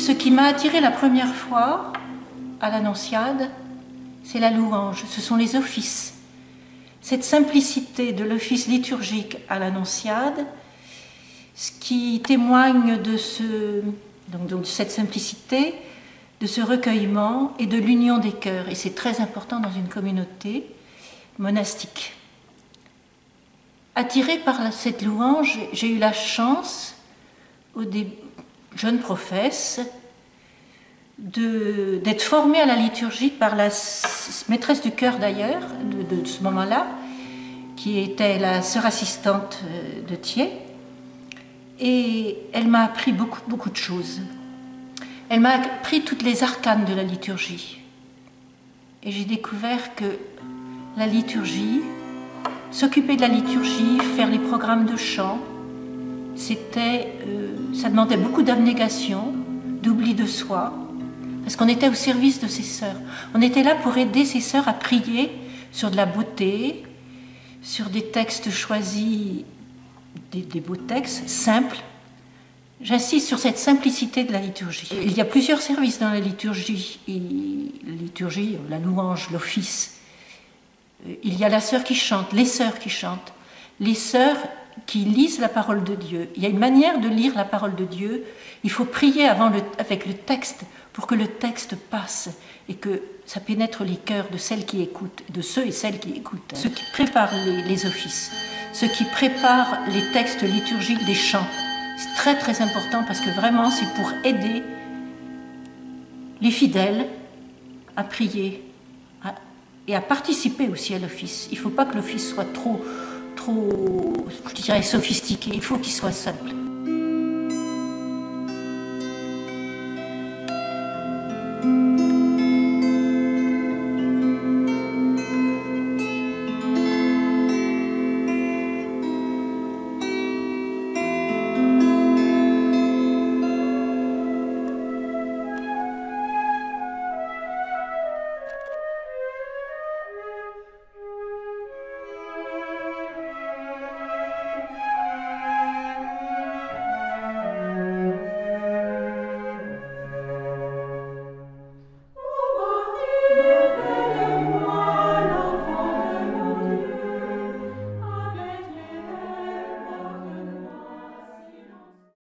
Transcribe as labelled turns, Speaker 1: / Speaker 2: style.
Speaker 1: ce qui m'a attiré la première fois à l'Annonciade, c'est la louange, ce sont les offices. Cette simplicité de l'office liturgique à l'Annonciade, ce qui témoigne de cette simplicité, de ce recueillement et de l'union des cœurs. Et c'est très important dans une communauté monastique. Attirée par cette louange, j'ai eu la chance, au début, jeune professe, d'être formée à la liturgie par la maîtresse du chœur d'ailleurs, de ce moment-là, qui était la sœur assistante de Thiers. Et elle m'a appris beaucoup de choses. Elle m'a appris toutes les arcanes de la liturgie. Et j'ai découvert que la liturgie, s'occuper de la liturgie, faire les programmes de chant, ça demandait beaucoup d'abnégation, d'oubli de soi, parce qu'on était au service de ses sœurs. On était là pour aider ses sœurs à prier sur de la beauté, sur des textes choisis, des beaux textes simples. J'insiste sur cette simplicité de la liturgie. Il y a plusieurs services dans la liturgie. La louange, l'office. Il y a la sœur qui chante, les sœurs qui chantent, les sœurs qui lisent la parole de Dieu. Il y a une manière de lire la parole de Dieu. Il faut prier avec le texte pour que le texte passe et que ça pénètre les cœurs de celles qui écoutent, de ceux et celles qui écoutent. Ceux qui préparent les offices, ceux qui préparent les textes liturgiques des chants. C'est très très important parce que vraiment c'est pour aider les fidèles à prier et à participer aussi à l'office. Il ne faut pas que l'office soit trop, je dirais, sophistiqué, il faut qu'il soit simple.